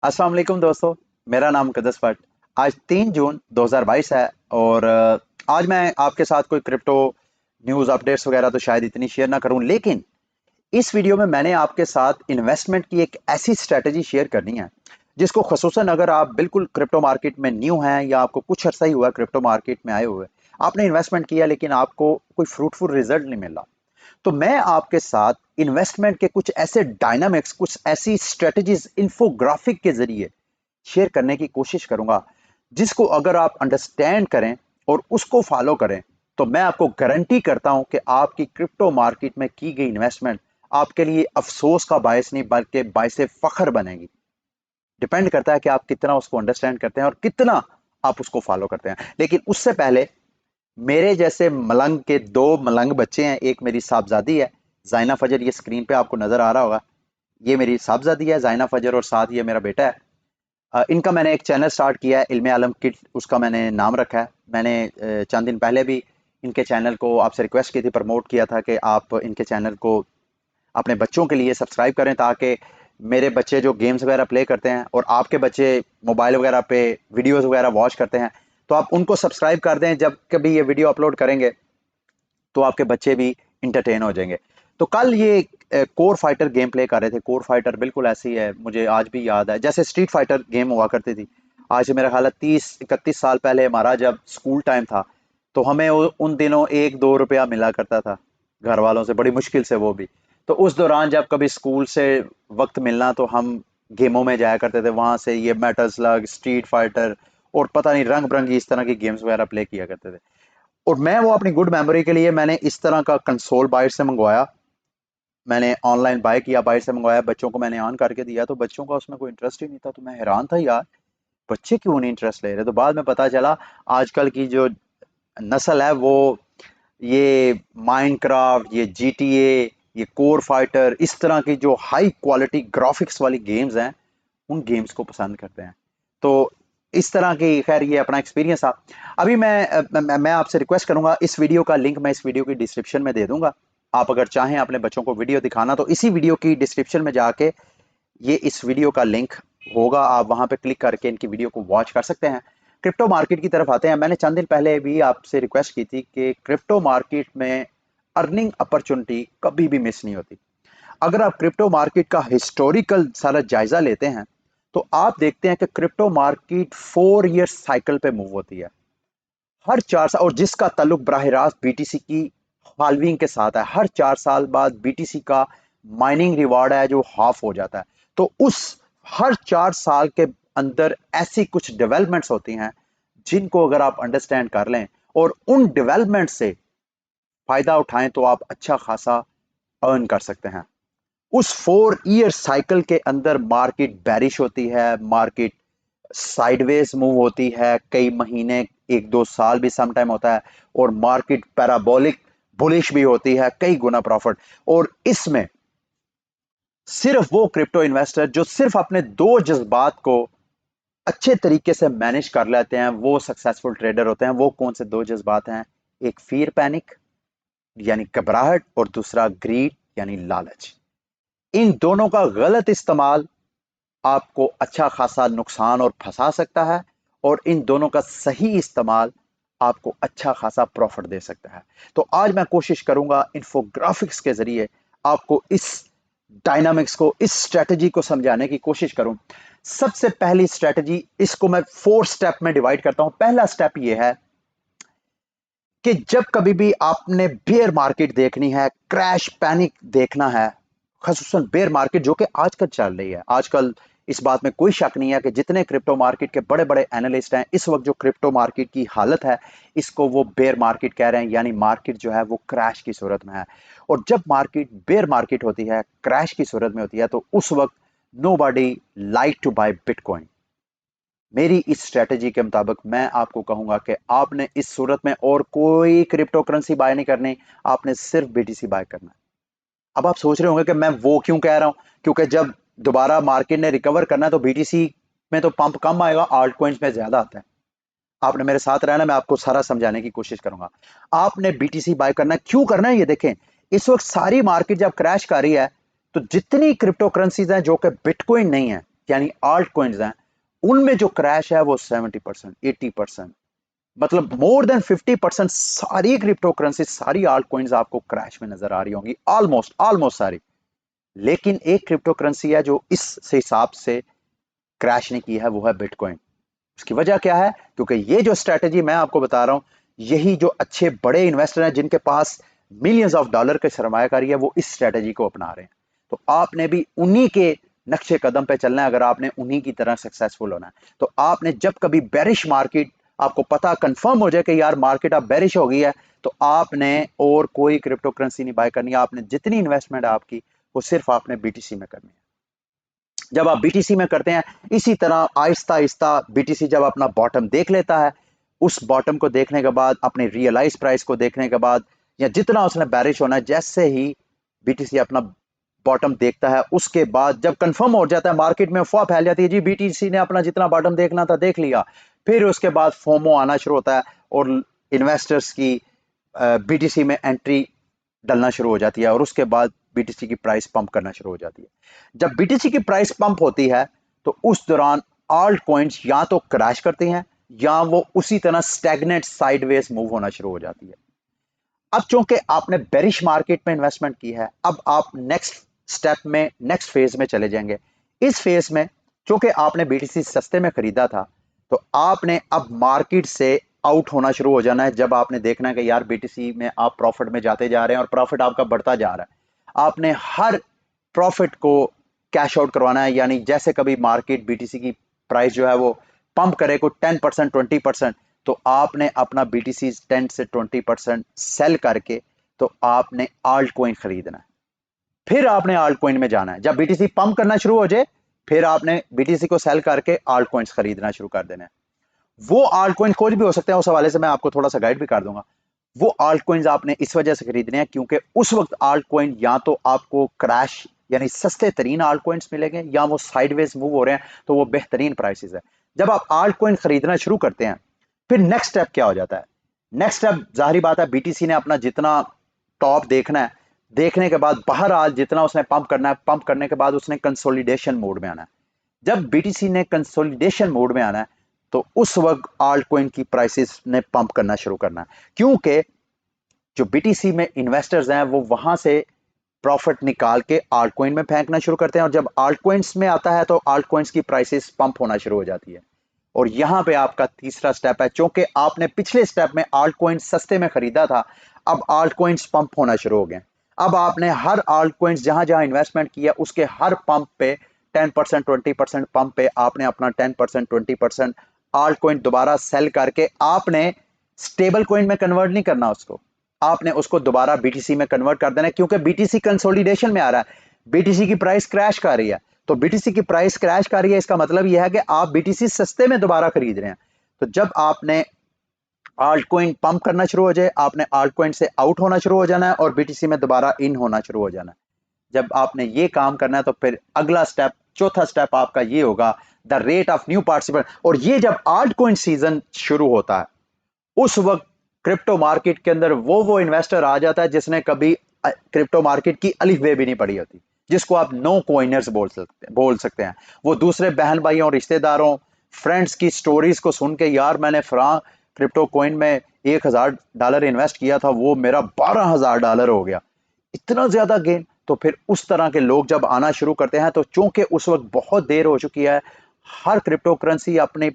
अस्सलाम वालेकुम दोस्तों। मेरा नाम मुकद्दस भट्ट। आज 3 जून 2022 है और आज मैं आपके साथ कोई क्रिप्टो न्यूज़ अपडेट्स वगैरह तो शायद इतनी शेयर ना करूं, लेकिन इस वीडियो में मैंने आपके साथ इन्वेस्टमेंट की एक ऐसी स्ट्रेटजी शेयर करनी है जिसको खसूसन अगर आप बिल्कुल क्रिप्टो मार्केट में न्यू हैं या आपको कुछ अर्सा ही हुआ है क्रिप्टो मार्केट में आए हुए, आपने इन्वेस्टमेंट किया लेकिन आपको कोई फ्रूटफुल रिजल्ट नहीं मिला, तो मैं आपके साथ इन्वेस्टमेंट के कुछ ऐसे डायनामिक्स, कुछ ऐसी स्ट्रेटजीज इन्फोग्राफिक के जरिए शेयर करने की कोशिश करूंगा जिसको अगर आप अंडरस्टैंड करें और उसको फॉलो करें तो मैं आपको गारंटी करता हूं कि आपकी क्रिप्टो मार्केट में की गई इन्वेस्टमेंट आपके लिए अफसोस का बायस नहीं बल्कि बायस फख्र बनेगी। डिपेंड करता है कि आप कितना उसको अंडरस्टैंड करते हैं और कितना आप उसको फॉलो करते हैं। लेकिन उससे पहले मेरे जैसे मलंग के दो मलंग बच्चे हैं, एक मेरी साहबजादी है जाइना फजर, ये स्क्रीन पे आपको नजर आ रहा होगा। ये मेरी साहबजादी है जाइना फजर और साथ ये मेरा बेटा है। इनका मैंने एक चैनल स्टार्ट किया है इल्मे आलम किड, उसका मैंने नाम रखा है। मैंने चंद दिन पहले भी इनके चैनल को आपसे रिक्वेस्ट की थी, प्रमोट किया था कि आप इनके चैनल को अपने बच्चों के लिए सब्सक्राइब करें ताकि मेरे बच्चे जो गेम्स वगैरह प्ले करते हैं और आपके बच्चे मोबाइल वगैरह पे वीडियोस वगैरह वॉच करते हैं तो आप उनको सब्सक्राइब कर दें। जब कभी ये वीडियो अपलोड करेंगे तो आपके बच्चे भी इंटरटेन हो जाएंगे। तो कल ये कोर फाइटर गेम प्ले कर रहे थे। कोर फाइटर बिल्कुल ऐसी है, मुझे आज भी याद है जैसे स्ट्रीट फाइटर गेम हुआ करती थी। आज से मेरा ख्याल है 30-31 साल पहले हमारा जब स्कूल टाइम था तो हमें उन दिनों 1-2 रुपया मिला करता था घर वालों से, बड़ी मुश्किल से वो भी। तो उस दौरान जब कभी स्कूल से वक्त मिलना तो हम गेमों में जाया करते थे, वहां से ये मेटल स्लग, स्ट्रीट फाइटर और पता नहीं रंग बिरंगी इस तरह की गेम्स वगैरह प्ले किया करते थे। और मैं वो अपनी गुड मेमोरी के लिए मैंने इस तरह का कंसोल बाहर से मंगवाया। मैंने ऑनलाइन बाय किया, बाहर से मंगवाया, बच्चों को मैंने ऑन करके दिया तो बच्चों का उसमें कोई इंटरेस्ट ही नहीं था। तो मैं हैरान था, यार बच्चे क्यों नहीं इंटरेस्ट ले रहे। तो बाद में पता चला आजकल की जो नस्ल है वो ये माइनक्राफ्ट, ये जीटीए, ये कोर फाइटर, इस तरह की जो हाई क्वालिटी ग्राफिक्स वाली गेम्स हैं उन गेम्स को पसंद करते हैं। तो इस तरह की, खैर ये अपना एक्सपीरियंस था। अभी मैं आपसे रिक्वेस्ट करूंगा, इस वीडियो का लिंक मैं इस वीडियो की डिस्क्रिप्शन में दे दूंगा। आप अगर चाहें अपने बच्चों को वीडियो दिखाना तो इसी वीडियो की डिस्क्रिप्शन में जाके ये इस वीडियो का लिंक होगा, आप वहां पे क्लिक करके इनकी वीडियो को वॉच कर सकते हैं। क्रिप्टो मार्केट की तरफ आते हैं। मैंने चंद दिन पहले भी आपसे रिक्वेस्ट की थी कि क्रिप्टो मार्केट में अर्निंग अपॉर्चुनिटी कभी भी मिस नहीं होती। अगर आप क्रिप्टो मार्केट का हिस्टोरिकल सारा जायजा लेते हैं तो आप देखते हैं कि क्रिप्टो मार्केट 4 ईयर साइकिल पे मूव होती है। हर 4 साल, और जिसका ताल्लुक बराह रास्त बीटीसी की हाल्विंग के साथ है, हर 4 साल बाद बीटीसी का माइनिंग रिवार्ड है जो हाफ हो जाता है। तो उस हर 4 साल के अंदर ऐसी कुछ डेवलपमेंट्स होती हैं जिनको अगर आप अंडरस्टैंड कर लें और उन डेवलपमेंट से फायदा उठाएं तो आप अच्छा खासा अर्न कर सकते हैं। उस 4 ईयर साइकिल के अंदर मार्केट बैरिश होती है, मार्केट साइडवेज मूव होती है, कई महीने 1-2 साल भी सम टाइम होता है, और मार्केट पैराबोलिक बुलिश भी होती है, कई गुना प्रॉफिट। और इसमें सिर्फ वो क्रिप्टो इन्वेस्टर जो सिर्फ अपने दो जज्बात को अच्छे तरीके से मैनेज कर लेते हैं वो सक्सेसफुल ट्रेडर होते हैं। वो कौन से दो जज्बात हैं? एक फियर पैनिक यानी घबराहट, और दूसरा ग्रीड यानी लालच। इन दोनों का गलत इस्तेमाल आपको अच्छा खासा नुकसान और फंसा सकता है, और इन दोनों का सही इस्तेमाल आपको अच्छा खासा प्रॉफिट दे सकता है। तो आज मैं कोशिश करूंगा इन्फोग्राफिक्स के जरिए आपको इस डायनामिक्स को, इस स्ट्रेटजी को समझाने की कोशिश करूं। सबसे पहली स्ट्रेटजी, इसको मैं 4 स्टेप में डिवाइड करता हूं। पहला स्टेप यह है कि जब कभी भी आपने बेयर मार्केट देखनी है, क्रैश पैनिक देखना है, खसूसन बेयर मार्केट जो कि आजकल चल रही है, आजकल इस बात में कोई शक नहीं है कि जितने क्रिप्टो मार्केट के बड़े बड़े एनालिस्ट हैं, इस वक्त जो क्रिप्टो मार्केट की हालत है इसको वो बेयर मार्केट कह रहे हैं, यानी मार्केट जो है वो क्रैश की सूरत में है। और जब मार्केट बेयर मार्केट होती है, क्रैश की सूरत में होती है, तो उस वक्त nobody like to buy bitcoin. मेरी इस स्ट्रेटजी के मुताबिक मैं आपको कहूंगा कि आपने इस सूरत में और कोई क्रिप्टो करेंसी बाय नहीं करनी, आपने सिर्फ बीटीसी बाय करना है। अब आप सोच रहे होंगे कि मैं वो क्यों कह रहा हूं, क्योंकि जब दोबारा मार्केट ने रिकवर करना है तो बीटीसी में तो पंप कम आएगा, आल्ट कॉइन्स में ज्यादा आता है। आपने मेरे साथ रहना, मैं आपको सारा समझाने की कोशिश करूंगा। आपने बीटीसी बाय करना है, क्यों करना है ये देखें। इस वक्त सारी मार्केट जब क्रैश कर रही है तो जितनी क्रिप्टो करेंसीज हैं जो कि बिटकॉइन नहीं है, यानी आल्ट कॉइन्स हैं, उनमें जो क्रैश है वो 70%, 80%, मतलब मोर देन 50% सारी क्रिप्टो करेंसी, सारी आल्ट कॉइन्स आपको क्रैश में नजर आ रही होंगी, ऑलमोस्ट ऑलमोस्ट सारी। लेकिन एक क्रिप्टो करेंसी है जो इस हिसाब से क्रैश नहीं की है, वो है बिटकॉइन। उसकी वजह क्या है? क्योंकि ये जो स्ट्रेटेजी मैं आपको बता रहा हूं, यही जो अच्छे बड़े इन्वेस्टर हैं जिनके पास मिलियंस ऑफ डॉलर की सरमायाकारी है, वो इस स्ट्रेटेजी को अपना रहे हैं। तो आपने भी उन्हीं के नक्शे कदम पे चलना है अगर आपने उन्हीं की तरह सक्सेसफुल होना है। तो आपने जब कभी बेरिश मार्केट, आपको पता कंफर्म हो जाए कि यार मार्केट अब बेरिश हो गई है, तो आपने और कोई क्रिप्टो करेंसी नहीं बाय करनी है। आपने जितनी इन्वेस्टमेंट है आपकी, वो सिर्फ आपने बीटीसी में करनी है। जब आप बीटीसी में करते हैं, इसी तरह आहिस्ता आहिस्ता बीटीसी जब अपना बॉटम देख लेता है, उस बॉटम को देखने के बाद, अपने रियलाइज प्राइस को देखने के बाद, या जितना उसने बैरिश होना है, जैसे ही बीटीसी अपना बॉटम देखता है, उसके बाद जब कंफर्म हो जाता है, मार्केट में अफवाह फैल जाती है, जी बीटीसी ने अपना जितना बॉटम देखना था देख लिया, फिर उसके बाद फोमो आना शुरू होता है और इन्वेस्टर्स की बीटीसी में एंट्री डलना शुरू हो जाती है, और उसके बाद बीटीसी की प्राइस पंप करना शुरू हो जाती है। जब बीटीसी की प्राइस पंप होती है, तो उस दौरान आल्ट कॉइन्स या तो क्रैश करती हैं, या वो उसी तरह स्टैग्नेट साइडवेज मूव होना शुरू हो जाती है। अब चूंकि आपने बेरिश मार्केट में इन्वेस्टमेंट की है, अब आप नेक्स्ट स्टेप में, नेक्स्ट फेज में चले जाएंगे। इस फेज में चूंकि आपने बीटीसी सस्ते में खरीदा था, तो आपने अब मार्केट से आउट होना शुरू हो जाना है। जब आपने देखना है कि यार बीटीसी में आप प्रॉफिट में जाते जा रहे हैं और प्रॉफिट आपका बढ़ता जा रहा है, आपने हर प्रॉफिट को कैश आउट करवाना है। यानी जैसे कभी मार्केट बीटीसी की प्राइस जो है वो पंप करे को 10%, 20%, तो आपने अपना बीटीसी 10 से 20% सेल करके, तो आपने आल्ट कॉइन खरीदना है। फिर आपने आल्ट कॉइन में जाना है। जब बीटीसी पंप करना शुरू हो जाए, फिर आपने बीटीसी को सेल करके आल्ट कॉइन्स खरीदना शुरू कर देना है। वो आल्ट कॉइन कोई भी हो सकते हैं, उस हवाले से मैं आपको थोड़ा सा गाइड भी कर दूंगा। वो आल्ट कॉइन्स आपने इस वजह से खरीदने हैं क्योंकि उस वक्त आल्ट कॉइन या तो आपको क्रैश यानी सस्ते तरीन आल्ट कॉइन्स मिलेंगे, या वो साइडवेज मूव हो रहे हैं तो वो बेहतरीन प्राइसेस है। जब आप आल्ट कॉइन खरीदना शुरू करते हैं, फिर नेक्स्ट स्टेप क्या हो जाता है? नेक्स्ट स्टेप जाहिर बात है, बीटीसी ने अपना जितना टॉप देखना है, देखने के बाद बहरहाल जितना उसने पंप करना है, पंप करने के बाद उसने कंसोलिडेशन मोड में आना है। जब बीटीसी ने कंसोलिडेशन मोड में आना है, तो उस वक्त आल्ट कॉइन की प्राइसेस ने पंप करना शुरू करना है, क्योंकि जो बीटीसी में इन्वेस्टर्स हैं वो वहां से प्रॉफिट निकाल के आल्ट कॉइन में फेंकना शुरू करते हैं, और जब आल्ट कॉइन्स में आता है तो आल्ट कॉइन्स की प्राइसेस पंप होना शुरू हो जाती है। और यहां पे आपका तीसरा स्टेप है, क्योंकि आपने पिछले स्टेप में आल्ट कॉइन्स सस्ते में खरीदा था, अब आल्ट कॉइन्स पंप होना शुरू हो गए। अब आपने हर आल्ट कॉइन्स जहां जहां इन्वेस्टमेंट किया, उसके हर पंप पे 10%, 20% पंप पे आपने अपना 10%, 20% आल्ट कॉइन दोबारा सेल करके, आपने स्टेबल कॉइन में कन्वर्ट नहीं करना उसको, आपने उसको दोबारा बीटीसी में कन्वर्ट कर देना है, क्योंकि बीटीसी कंसोलिडेशन में आ रहा है, बीटीसी की प्राइस क्रैश कर रही है। तो बीटीसी की प्राइस क्रैश कर रही है, इसका मतलब यह है कि आप बीटीसी सस्ते में दोबारा खरीद रहे हैं। तो जब आपने आल्ट कॉइन पंप करना शुरू हो जाए, आपने आल्ट कॉइन से आउट होना शुरू हो जाना है और बीटीसी में दोबारा इन होना शुरू हो जाना है। जब आपने ये काम करना है, तो फिर अगला स्टेप, चौथा स्टेप आपका ये होगा, the rate of new participant. और ये जब आल्ट कॉइन सीजन शुरू होता है, उस वक्त क्रिप्टो मार्केट के अंदर वो इन्वेस्टर आ जाता है जिसने कभी क्रिप्टो मार्केट की अलिफ बे भी नहीं पढ़ी होती, जिसको आप नो कॉइनर्स बोल सकते हैं। वो दूसरे बहन भाइयों, रिश्तेदारों, फ्रेंड्स की स्टोरीज को सुन के, यार मैंने फलां क्रिप्टो कॉइन में $1000 इन्वेस्ट किया था, वो मेरा $12,000 हो गया, इतना ज्यादा गेन। तो फिर उस तरह के लोग जब आना शुरू करते हैं, तो चूंकि उस वक्त बहुत देर हो चुकी है, हर क्रिप्टो करेंसी अपने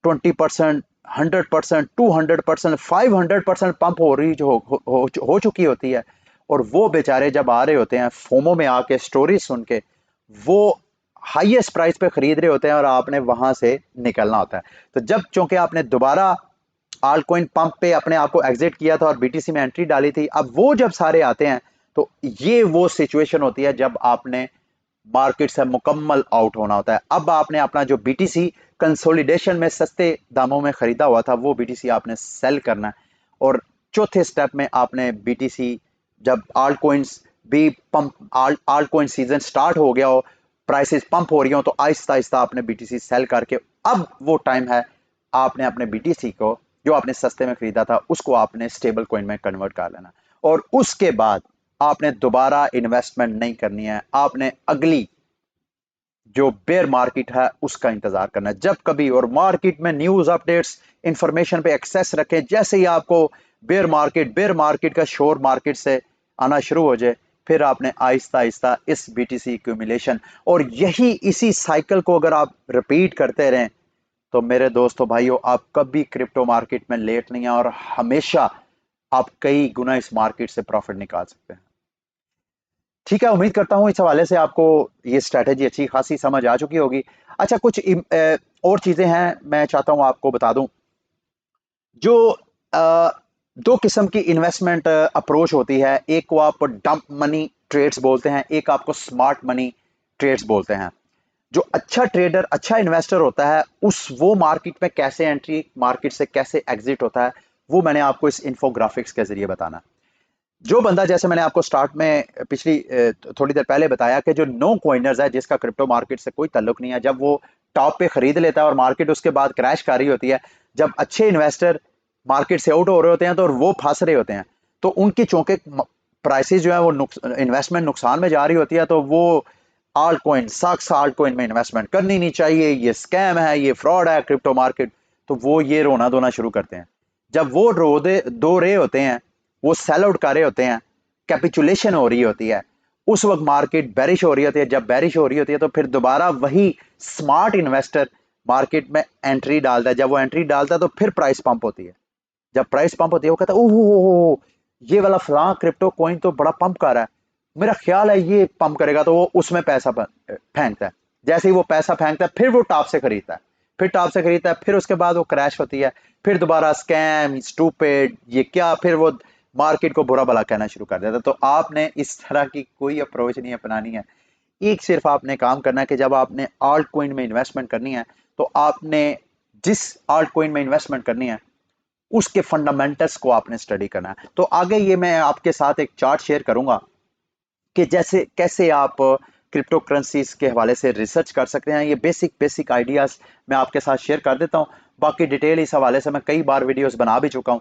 20%, 100%, 200%, 500% पंप हो रही हो चुकी होती है। और वो बेचारे जब आ रहे होते हैं फोमो में आके, स्टोरी सुन के, वो हाईएस्ट प्राइस पे खरीद रहे होते हैं और आपने वहां से निकलना होता है। तो जब चूंकि आपने दोबारा आल्ट कॉइन पंप पे अपने आप को एग्जिट किया था और बीटीसी में एंट्री डाली थी, अब वो जब सारे आते हैं, तो ये वो सिचुएशन होती है जब आपने मार्केट से मुकम्मल आउट होना होता है। अब आपने अपना जो बीटीसी कंसोलिडेशन में सस्ते दामों में खरीदा हुआ था, वो बीटीसी आपने सेल करना है। और चौथे स्टेप में आपने बीटीसी, जब आल्ट कॉइन्स भी pump, alt coin season start हो गया हो, प्राइसेस पंप हो रही हो, तो आहिस्ता आहिस्ता आपने बीटीसी सेल करके, अब वो टाइम है, आपने अपने बीटीसी को जो आपने सस्ते में खरीदा था, उसको आपने स्टेबल कॉइन में कन्वर्ट कर लेना। और उसके बाद आपने दोबारा इन्वेस्टमेंट नहीं करनी है, आपने अगली जो बेयर मार्केट है उसका इंतजार करना है जब कभी, और मार्केट में न्यूज अपडेट्स इंफॉर्मेशन पे एक्सेस रखें। जैसे ही आपको बेयर मार्केट का शोर मार्केट से आना शुरू हो जाए, फिर आपने आहिस्ता आहिस्ता इस बीटीसी एक्यूमुलेशन, और यही इसी साइकिल को अगर आप रिपीट करते रहें तो मेरे दोस्तों भाइयों, आप कभी क्रिप्टो मार्केट में लेट नहीं है और हमेशा आप कई गुना इस मार्केट से प्रॉफिट निकाल सकते हैं। ठीक है, उम्मीद करता हूं इस हवाले से आपको ये स्ट्रैटेजी अच्छी खासी समझ आ चुकी होगी। अच्छा, कुछ और चीजें हैं मैं चाहता हूं आपको बता दूं। जो अ, दो किस्म की इन्वेस्टमेंट अप्रोच होती है, एक को आप डंप मनी ट्रेड्स बोलते हैं, एक आपको स्मार्ट मनी ट्रेड्स बोलते हैं। जो अच्छा ट्रेडर, अच्छा इन्वेस्टर होता है, उस वो मार्केट में कैसे एंट्री, मार्केट से कैसे एग्जिट होता है, वो मैंने आपको इस इन्फोग्राफिक्स के जरिए बताना। जो बंदा, जैसे मैंने आपको स्टार्ट में पिछली थोड़ी देर पहले बताया कि जो नो कॉइनर्स है, जिसका क्रिप्टो मार्केट से कोई ताल्लुक नहीं है, जब वो टॉप पे खरीद लेता है और मार्केट उसके बाद क्रैश कर रही होती है, जब अच्छे इन्वेस्टर मार्केट से आउट हो रहे होते हैं तो वो फंस रहे होते हैं, तो उनकी चूंकि प्राइसेस जो है वो इन्वेस्टमेंट नुकसान में जा रही होती है, तो वो alt coin, socks alt coin में इन्वेस्टमेंट करनी नहीं चाहिए, ये स्कैम है, ये फ्रॉड है क्रिप्टो मार्केट, तो वो ये रोना धोना शुरू करते हैं। जब वो दो रहे होते हैं, वो सेल आउट कर रहे होते हैं, कैपिचुलेशन हो रही होती है, उस वक्त मार्केट बैरिश हो रही होती है। जब बैरिश हो रही होती है तो फिर दोबारा वही स्मार्ट इन्वेस्टर मार्केट में एंट्री डालता है। जब वो एंट्री डालता है तो फिर प्राइस पंप होती है। जब प्राइस पंप होती है, वो कहता है ओहो, ये वाला फलां क्रिप्टो कॉइन तो बड़ा पंप कर रहा है, मेरा ख्याल है ये पंप करेगा, तो वो उसमें पैसा फेंकता है। जैसे ही वो पैसा फेंकता है, फिर वो टॉप से खरीदता है, फिर टॉप से खरीदता है, फिर उसके बाद वो क्रैश होती है, फिर दोबारा स्कैम, स्टूपिड, ये क्या, फिर वो मार्केट को बुरा भला कहना शुरू कर देता है। तो आपने इस तरह की कोई अप्रोच नहीं अपनानी है। एक सिर्फ आपने काम करना है कि जब आपने आल्ट कॉइन में इन्वेस्टमेंट करनी है, तो आपने जिस आल्ट कॉइन में इन्वेस्टमेंट करनी है उसके फंडामेंटल्स को आपने स्टडी करना है। तो आगे ये मैं आपके साथ एक चार्ट शेयर करूंगा कि जैसे कैसे आप क्रिप्टो करेंसीज के हवाले से रिसर्च कर सकते हैं। ये बेसिक बेसिक आइडियाज मैं आपके साथ शेयर कर देता हूं। बाकी डिटेल इस हवाले से मैं कई बार वीडियोस बना भी चुका हूं।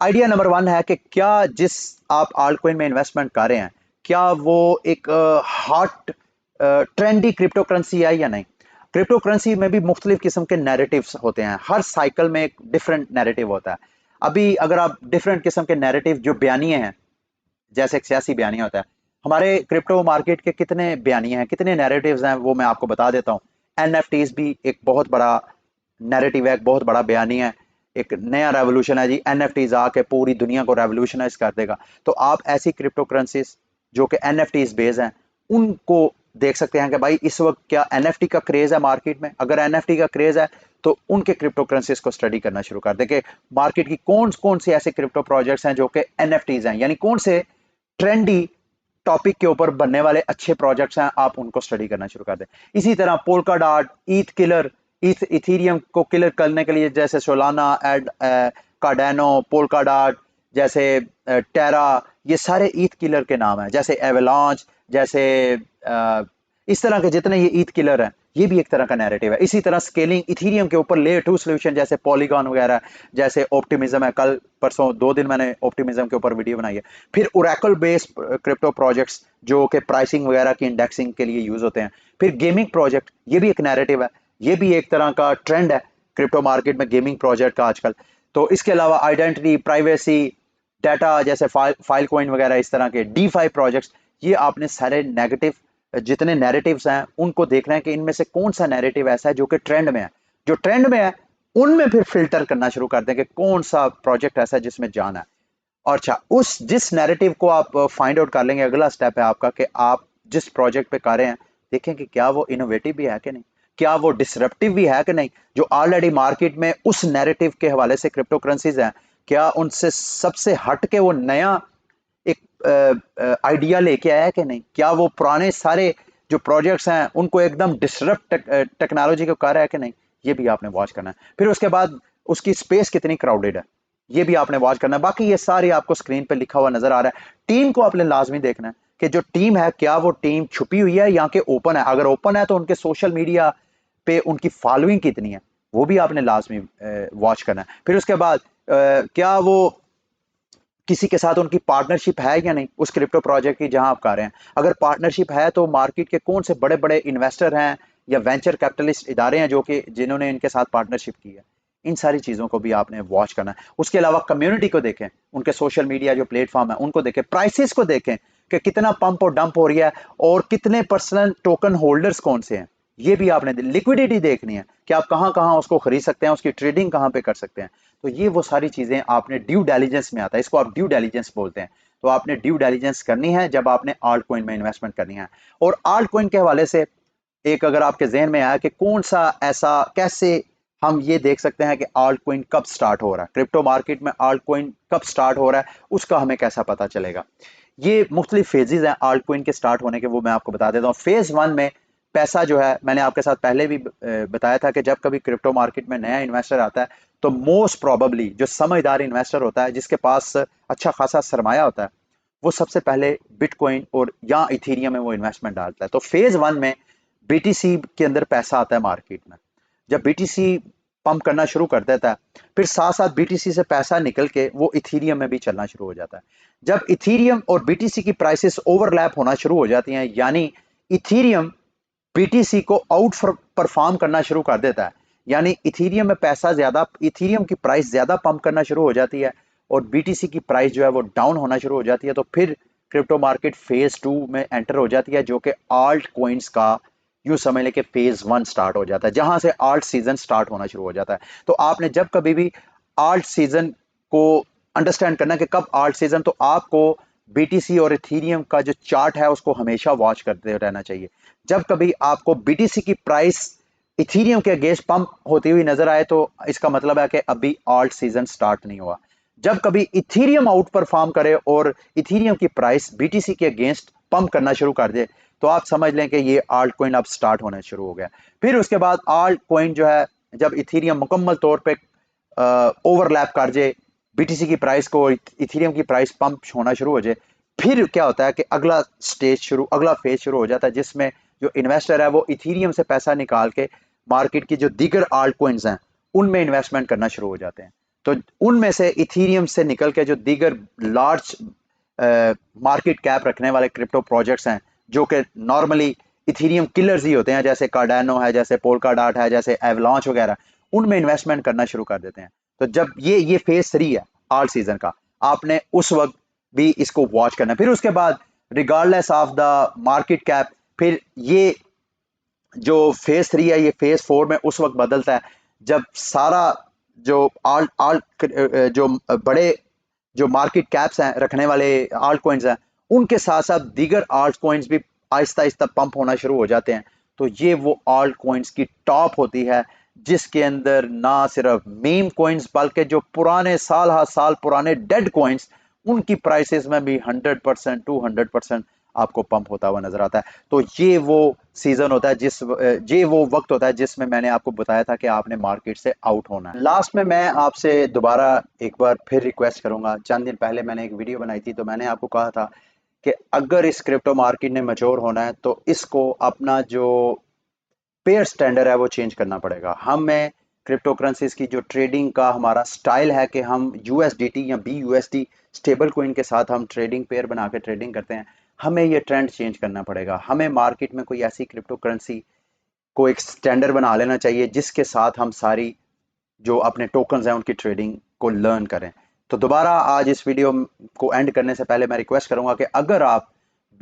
आइडिया नंबर 1 है कि क्या जिस आप आल्ट कॉइन में इन्वेस्टमेंट कर रहे हैं, क्या वो एक हॉट ट्रेंडी क्रिप्टो करेंसी है या नहीं। क्रिप्टो करेंसी में भी मुख्तलिफ किस्म के नैरेटिव्स होते हैं, हर साइकिल में एक डिफरेंट नैरेटिव होता है। अभी अगर आप डिफरेंट किस्म के नैरेटिव जो बयानिए हैं, जैसे एक सियासी बयानिया होता है, हमारे क्रिप्टो मार्केट के कितने बयानिए हैं, कितने नैरेटिव्स हैं, वो मैं आपको बता देता हूँ। एनएफटीज भी एक बहुत बड़ा नैरेटिव है, एक बहुत बड़ा बयानिया है, एक नया रेवोल्यूशन है जी, एनएफटीज आके पूरी दुनिया को रेवोल्यूशनाइज कर देगा। तो आप ऐसी क्रिप्टो करेंसीज जो कि एनएफटीज बेस्ड हैं, उनको देख सकते हैं कि भाई इस वक्त क्या एनएफटी का क्रेज है मार्केट में। अगर एनएफटी का क्रेज है तो उनके क्रिप्टो करेंसीज को स्टडी करना शुरू कर दें कि मार्केट की कौन कौन से ऐसे क्रिप्टो प्रोजेक्ट्स हैं जो कि एनएफटीज हैं, यानी कौन से ट्रेंडी टॉपिक के ऊपर बनने वाले अच्छे प्रोजेक्ट्स हैं, आप उनको स्टडी करना शुरू कर दें। इसी तरह Polkadot, Eth killer, Ethereum को किलर करने के लिए जैसे सोलाना, एड कार्डानो, पोल्का डॉट, जैसे टेरा, ये सारे ईथ किलर के नाम हैं। जैसे एवलांच, जैसे इस तरह के जितने ये ईथ किलर हैं, ये भी एक तरह का नैरेटिव है। इसी तरह स्केलिंग इथीरियम के ऊपर लेयर 2 सोल्यूशन जैसे पॉलीगॉन वगैरह, जैसे ऑप्टिमिज्म है, कल परसों 2 दिन मैंने ऑप्टिमिज्म के ऊपर वीडियो बनाई है। फिर ओरेकल बेस्ड क्रिप्टो प्रोजेक्ट्स जो कि प्राइसिंग वगैरह की इंडेक्सिंग के लिए यूज होते हैं। फिर गेमिंग प्रोजेक्ट, ये भी एक नैरेटिव है, ये भी एक तरह का ट्रेंड है क्रिप्टो मार्केट में, गेमिंग प्रोजेक्ट का आजकल। तो इसके अलावा आइडेंटिटी, प्राइवेसी, डाटा, जैसे फाइल कॉइन वगैरह, इस तरह के डीफाई प्रोजेक्ट्स, ये आपने सारे नेगेटिव जितने नैरेटिव्स हैं उनको देखना है कि इनमें से कौन सा नैरेटिव ऐसा है जो कि ट्रेंड में है। जो ट्रेंड में है उनमें फिर फिल्टर करना शुरू कर दें कि कौन सा प्रोजेक्ट ऐसा है जिसमें जाना है। और अच्छा, उस जिस नैरेटिव को आप फाइंड आउट कर लेंगे, अगला स्टेप है आपका कि आप जिस प्रोजेक्ट पे कर रहे हैं, देखें कि क्या वो इनोवेटिव भी है कि नहीं, क्या वो डिसरप्टिव भी है कि नहीं। जो ऑलरेडी मार्केट में उस नैरेटिव के हवाले से क्रिप्टो करेंसीज हैं, क्या उनसे सबसे हट के वो नया एक आइडिया लेके आया है कि नहीं। क्या वो पुराने सारे जो प्रोजेक्ट्स हैं उनको एकदम डिसरप्ट टेक्नोलॉजी को कर रहा है कि नहीं, ये भी आपने वॉच करना है। फिर उसके बाद उसकी स्पेस कितनी क्राउडेड है, ये भी आपने वॉच करना है। बाकी ये सारी आपको स्क्रीन पे लिखा हुआ नजर आ रहा है। टीम को आपने लाजमी देखना है कि जो टीम है, क्या वो टीम छुपी हुई है या कि ओपन है। अगर ओपन है तो उनके सोशल मीडिया पे उनकी फॉलोइंग कितनी है, वो भी आपने लाजमी वॉच करना है। फिर उसके बाद क्या वो किसी के साथ उनकी पार्टनरशिप है या नहीं उस क्रिप्टो प्रोजेक्ट की जहां आप कर रहे हैं। अगर पार्टनरशिप है तो मार्केट के कौन से बड़े बड़े इन्वेस्टर हैं या वेंचर कैपिटलिस्ट इदारे हैं जो कि जिन्होंने इनके साथ पार्टनरशिप की है, इन सारी चीज़ों को भी आपने वॉच करना है। उसके अलावा कम्युनिटी को देखें, उनके सोशल मीडिया जो प्लेटफॉर्म है उनको देखें, प्राइसेस को देखें कि कितना पंप और डंप हो रही है और कितने पर्सनल टोकन होल्डर्स कौन से हैं, ये भी आपने लिक्विडिटी देखनी है कि आप कहाँ कहाँ उसको खरीद सकते हैं, उसकी ट्रेडिंग कहाँ पे कर सकते हैं। तो ये वो सारी चीज़ें आपने ड्यू डेलिजेंस में आता है, इसको आप ड्यू डेलिजेंस बोलते हैं। तो आपने ड्यू डेलिजेंस करनी है जब आपने आल्ट कॉइन में इन्वेस्टमेंट करनी है। और आल्ट कॉइन के हवाले से एक अगर आपके जहन में आया कि कौन सा ऐसा कैसे हम ये देख सकते हैं कि आल्ट कॉइन कब स्टार्ट हो रहा है, क्रिप्टो मार्केट में आल्ट कॉइन कब स्टार्ट हो रहा है, उसका हमें कैसा पता चलेगा। ये मुख्तलिफ फेजेज हैं आल्ट कॉइन के स्टार्ट होने के, वो मैं आपको बता देता हूँ। फेज 1 में पैसा जो है, मैंने आपके साथ पहले भी बताया था कि जब कभी क्रिप्टो मार्केट में नया इन्वेस्टर आता है तो मोस्ट प्रोबेबली जो समझदार इन्वेस्टर होता है, जिसके पास अच्छा खासा सरमाया होता है, वो सबसे पहले बिटकॉइन और या इथेरियम में वो इन्वेस्टमेंट डालता है। तो फेज 1 में बीटीसी के अंदर पैसा आता है मार्केट में। जब बीटीसी पंप करना शुरू कर देता है, फिर साथ साथ बीटीसी से पैसा निकल के वो इथेरियम में भी चलना शुरू हो जाता है। जब इथेरियम और बीटीसी की प्राइसेस ओवरलैप होना शुरू हो जाती हैं, यानी इथेरियम बीटीसी को आउट परफॉर्म करना शुरू कर देता है, यानी इथेरियम में पैसा ज्यादा, इथेरियम की प्राइस ज्यादा पंप करना शुरू हो जाती है और बीटीसी की प्राइस जो है वो डाउन होना शुरू हो जाती है, तो फिर क्रिप्टो मार्केट फेज 2 में एंटर हो जाती है, जो कि आल्ट कॉइन्स का यूं समझ लें कि फेज 1 स्टार्ट हो जाता है, जहां से आल्ट सीजन स्टार्ट होना शुरू हो जाता है। तो आपने जब कभी भी आल्ट सीजन को अंडरस्टैंड करना कि कब आल्ट सीजन, तो आपको बीटीसी और इथेरियम का जो चार्ट है उसको हमेशा वॉच करते रहना चाहिए। जब कभी आपको बीटीसी की प्राइस इथेरियम के अगेंस्ट पंप होती हुई नजर आए तो इसका मतलब है कि अभी आल्ट सीजन स्टार्ट नहीं हुआ। जब कभी इथेरियम आउट परफॉर्म करे और इथेरियम की प्राइस बीटीसी के अगेंस्ट पंप करना शुरू कर दे, तो आप समझ लें कि ये आल्ट कॉइन अब स्टार्ट होने शुरू हो गया। फिर उसके बाद आल्ट कॉइन जो है, जब इथेरियम मुकम्मल तौर पे ओवरलैप कर जाए बीटीसी की प्राइस को, इथेरियम की प्राइस पंप होना शुरू हो जाए, फिर क्या होता है कि अगला फेज शुरू हो जाता है, जिसमें जो इन्वेस्टर है वो इथेरियम से पैसा निकाल के मार्केट की जो दीगर आल्ट कॉइन्स हैं उनमें इन्वेस्टमेंट करना शुरू हो जाते हैं। तो उनमें से इथेरियम से निकल के जो दीगर लार्ज मार्केट कैप रखने वाले क्रिप्टो प्रोजेक्ट्स हैं, जो कि नॉर्मली इथेरियम किलर्स ही होते हैं, जैसे कार्डानो है, जैसे पोल्काडॉट है, जैसे एवलांच वगैरह, उनमें इन्वेस्टमेंट करना शुरू कर देते हैं। तो जब ये फेज 3 है आल्ट सीजन का, आपने उस वक्त भी इसको वॉच करना है। फिर उसके बाद regardless of the market cap, फिर ये जो फेज 3 है ये फेज 4 में उस वक्त बदलता है जब सारा जो आल्ट आल्ट जो बड़े जो मार्केट कैप्स हैं रखने वाले आल्ट कॉइन्स हैं, उनके साथ साथ दीगर आल्ट कॉइन्स भी आहिस्ता आहिस्ता पंप होना शुरू हो जाते हैं। तो ये वो आल्ट कॉइन्स की टॉप होती है, जिसके अंदर ना सिर्फ मीम कॉइन्स बल्कि जो पुराने साल हर साल पुराने डेड कॉइन्स, उनकी प्राइसेस में भी 100% 200% आपको पंप होता हुआ नजर आता है। तो ये वो सीजन होता है ये वो वक्त होता है जिसमें मैंने आपको बताया था कि आपने मार्केट से आउट होना है। लास्ट में मैं आपसे दोबारा एक बार फिर रिक्वेस्ट करूंगा, चंद दिन पहले मैंने एक वीडियो बनाई थी, तो मैंने आपको कहा था कि अगर इस क्रिप्टो मार्केट ने मैच्योर होना है तो इसको अपना जो पेयर स्टैंडर्ड है वो चेंज करना पड़ेगा। हमें क्रिप्टो करेंसीज की जो ट्रेडिंग का हमारा स्टाइल है कि हम यूएसडीटी या बीयूएसडी स्टेबल कोइन के साथ हम ट्रेडिंग पेयर बना के ट्रेडिंग करते हैं, हमें ये ट्रेंड चेंज करना पड़ेगा। हमें मार्केट में कोई ऐसी क्रिप्टो करेंसी को एक स्टैंडर्ड बना लेना चाहिए जिसके साथ हम सारी जो अपने टोकन्स हैं उनकी ट्रेडिंग को लर्न करें। तो दोबारा आज इस वीडियो को एंड करने से पहले मैं रिक्वेस्ट करूंगा कि अगर आप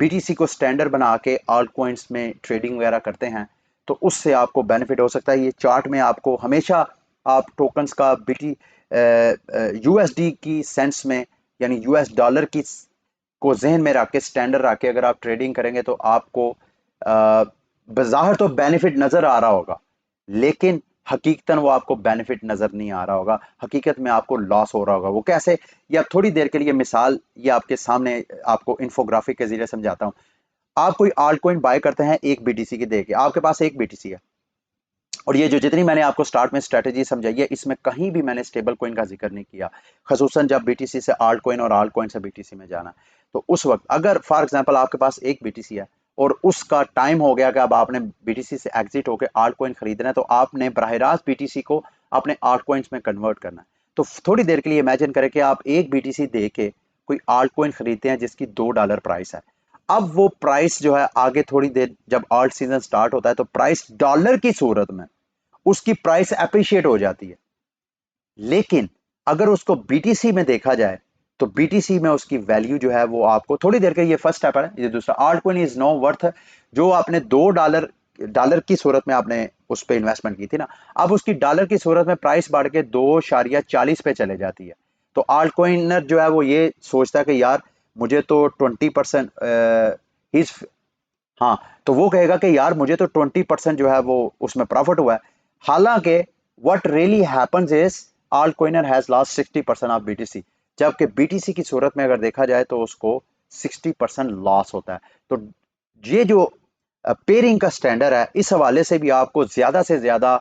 बीटीसी को स्टैंडर्ड बना के ऑल्ट कॉइन्स में ट्रेडिंग वगैरह करते हैं तो उससे आपको बेनिफिट हो सकता है। ये चार्ट में आपको हमेशा आप टोकन्स का बीटी यूएसडी की सेंस में, यानी यूएस डॉलर की को जहन में रख के स्टैंडर्ड रख के अगर आप ट्रेडिंग करेंगे तो आपको बाज़ाहिर तो बेनिफिट नजर आ रहा होगा, लेकिन हकीकतन वो आपको बेनिफिट नजर नहीं आ रहा होगा, हकीकत में आपको लॉस हो रहा होगा। वो कैसे, या थोड़ी देर के लिए मिसाल ये आपके सामने आपको इन्फोग्राफिक के जरिए समझाता हूँ। आप कोई आल्ट कॉइन बाय करते हैं एक बीटीसी की देके, आपके पास एक बीटीसी है, और ये जो जितनी मैंने आपको स्टार्ट में स्ट्रेटेजी समझाई है इसमें कहीं भी मैंने स्टेबल कॉइन का जिक्र नहीं किया, खसूसन जब बीटीसी से आल्ट कॉइन और आल्ट कॉइन से बीटीसी में जाना। तो उस वक्त अगर फॉर एग्जांपल आपके पास एक बीटीसी है और उसका टाइम हो गया कि अब आपने बीटीसी से एग्जिट होकर आल्ट कॉइन खरीदना है, तो आपने बराह रास्त बीटीसी को अपने आल्ट कॉइन्स में कन्वर्ट करना है। तो थोड़ी देर के लिए इमेजिन करें कि आप एक बीटीसी दे के कोई आल्ट कॉइन खरीदते हैं जिसकी $2 प्राइस है। अब वो प्राइस जो है आगे थोड़ी देर जब ऑल्ट सीजन स्टार्ट होता है तो प्राइस डॉलर की सूरत में उसकी प्राइस अप्रिशिएट हो जाती है। लेकिन अगर उसको बीटीसी में देखा जाए तो बीटीसी में उसकी वैल्यू जो है वो आपको थोड़ी देर के, ये फर्स्ट स्टेप है, ये दूसरा, alt coin is know worth. जो आपने $2 डॉलर की सूरत में आपने उस पर इन्वेस्टमेंट की थी ना, अब उसकी डॉलर की सूरत में प्राइस बढ़ के 2.40 पे चले जाती है। तो आल्ट कॉइनर जो है वो ये सोचता है कि यार मुझे तो 20% हिज, हाँ, तो वो कहेगा कि यार मुझे तो 20% जो है वो उसमें प्रॉफिट हुआ है। हालांकि what really happens is alt coiner has lost 60% of BTC, जबकि बीटीसी की सूरत में अगर देखा जाए तो उसको 60% लॉस होता है। तो ये जो पेयरिंग का स्टैंडर्ड है, इस हवाले से भी आपको ज्यादा से ज्यादा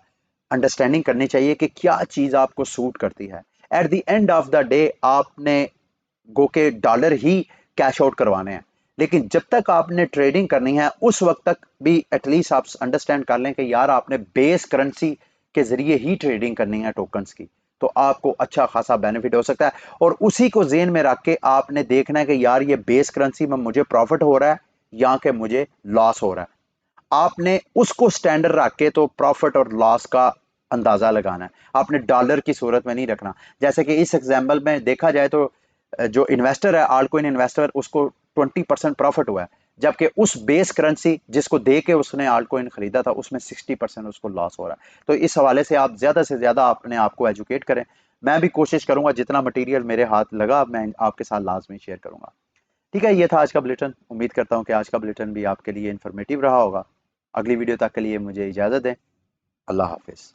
अंडरस्टैंडिंग करनी चाहिए कि क्या चीज आपको सूट करती है। At the end of the day आपने गो के डॉलर ही कैश आउट करवाने हैं, लेकिन जब तक आपने ट्रेडिंग करनी है उस वक्त तक भी एटलीस्ट आप अंडरस्टैंड कर लें कि यार आपने बेस करेंसी के जरिए ही ट्रेडिंग करनी है टोकन्स की, तो आपको अच्छा खासा बेनिफिट हो सकता है। और उसी को जेन में रख के आपने देखना है कि यार ये बेस करेंसी में मुझे प्रॉफिट हो रहा है या कि मुझे लॉस हो रहा है। आपने उसको स्टैंडर्ड रख के तो प्रॉफिट और लॉस का अंदाजा लगाना है, आपने डॉलर की सूरत में नहीं रखना। जैसे कि इस एग्जाम्पल में देखा जाए तो जो इन्वेस्टर है, आल्टकॉइन इन्वेस्टर, उसको 20% प्रॉफिट हुआ है, जबकि उस बेस करेंसी जिसको दे के उसने आल्टकॉइन खरीदा था उसमें 60% उसको लॉस हो रहा है। तो इस हवाले से आप ज्यादा से ज्यादा अपने आप को एजुकेट करें। मैं भी कोशिश करूंगा जितना मटेरियल मेरे हाथ लगा मैं आपके साथ लाजमी शेयर करूंगा। ठीक है, ये था आज का बुलेटिन। उम्मीद करता हूँ कि आज का बुलेटिन भी आपके लिए इंफॉर्मेटिव रहा होगा। अगली वीडियो तक के लिए मुझे इजाजत दें। अल्लाह हाफिज।